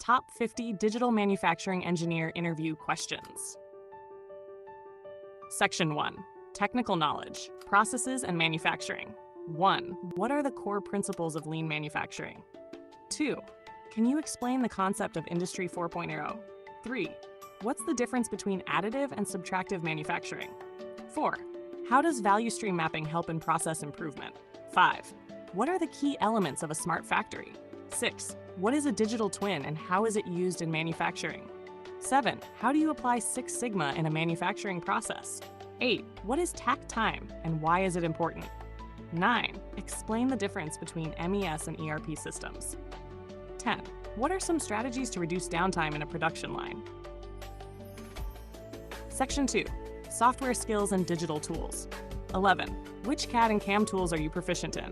Top 50 Digital Manufacturing Engineer Interview Questions. Section 1. Technical Knowledge, Processes and Manufacturing. 1. What are the core principles of lean manufacturing? 2. Can you explain the concept of Industry 4.0? 3. What's the difference between additive and subtractive manufacturing? 4. How does value stream mapping help in process improvement? 5. What are the key elements of a smart factory? 6. What is a digital twin and how is it used in manufacturing? 7. How do you apply Six Sigma in a manufacturing process? 8. What is takt time and why is it important? 9. Explain the difference between MES and ERP systems. 10. What are some strategies to reduce downtime in a production line? Section 2. Software skills and digital tools. 11. Which CAD and CAM tools are you proficient in?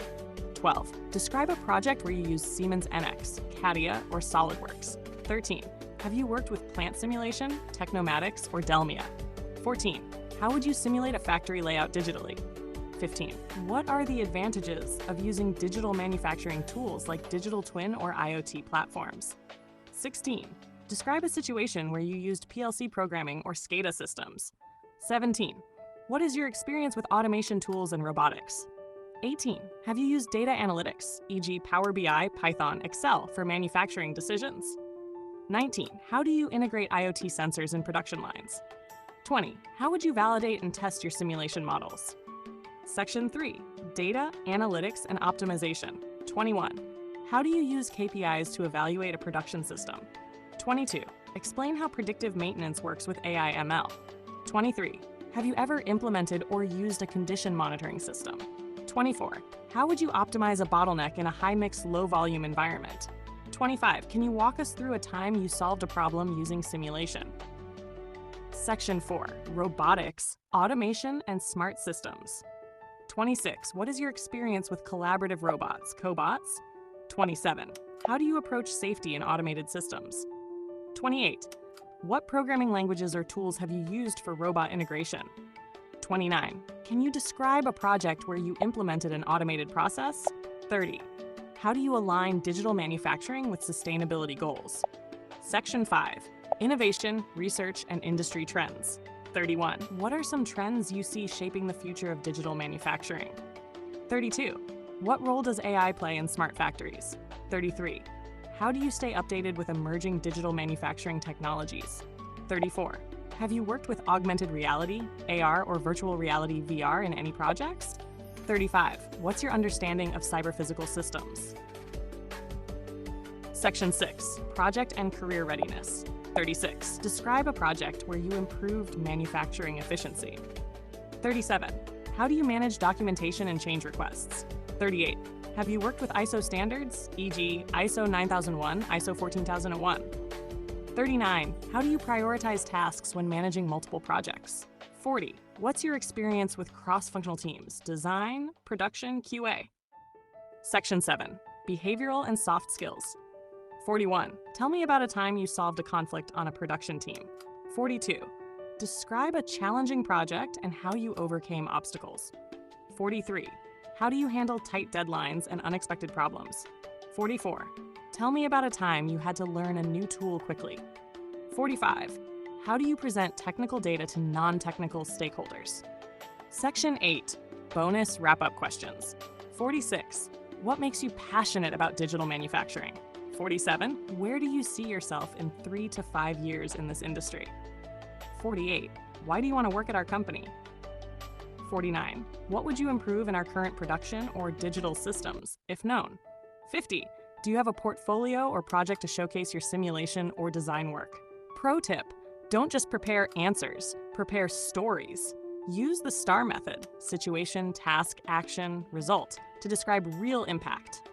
12. Describe a project where you use Siemens NX, CATIA, or SolidWorks. 13. Have you worked with plant simulation, Technomatics, or Delmia? 14. How would you simulate a factory layout digitally? 15. What are the advantages of using digital manufacturing tools like digital twin or IoT platforms? 16. Describe a situation where you used PLC programming or SCADA systems. 17. What is your experience with automation tools and robotics? 18. Have you used data analytics, e.g. Power BI, Python, Excel, for manufacturing decisions? 19. How do you integrate IoT sensors in production lines? 20. How would you validate and test your simulation models? Section 3. Data, Analytics, and Optimization. 21. How do you use KPIs to evaluate a production system? 22. Explain how predictive maintenance works with AI ML. 23. Have you ever implemented or used a condition monitoring system? 24. How would you optimize a bottleneck in a high-mix, low-volume environment? 25. Can you walk us through a time you solved a problem using simulation? Section 4. Robotics, Automation, and Smart Systems. 26. What is your experience with collaborative robots, cobots? 27. How do you approach safety in automated systems? 28. What programming languages or tools have you used for robot integration? 29. Can you describe a project where you implemented an automated process? 30. How do you align digital manufacturing with sustainability goals? Section 5. Innovation, Research, and Industry Trends. 31. What are some trends you see shaping the future of digital manufacturing? 32. What role does AI play in smart factories? 33. How do you stay updated with emerging digital manufacturing technologies? 34. Have you worked with augmented reality, AR, or virtual reality VR in any projects? 35. What's your understanding of cyber-physical systems? Section 6. Project and Career Readiness. 36. Describe a project where you improved manufacturing efficiency. 37. How do you manage documentation and change requests? 38. Have you worked with ISO standards, e.g. ISO 9001, ISO 14001? 39. How do you prioritize tasks when managing multiple projects? 40. What's your experience with cross-functional teams, design, production, QA? Section 7. Behavioral and Soft Skills. 41. Tell me about a time you solved a conflict on a production team. 42. Describe a challenging project and how you overcame obstacles. 43. How do you handle tight deadlines and unexpected problems? 44. Tell me about a time you had to learn a new tool quickly. 45. How do you present technical data to non-technical stakeholders? Section 8. Bonus wrap-up questions. 46. What makes you passionate about digital manufacturing? 47. Where do you see yourself in 3 to 5 years in this industry? 48. Why do you want to work at our company? 49. What would you improve in our current production or digital systems, if known? 50. Do you have a portfolio or project to showcase your simulation or design work? Pro tip: don't just prepare answers, prepare stories. Use the STAR method, situation, task, action, result, to describe real impact.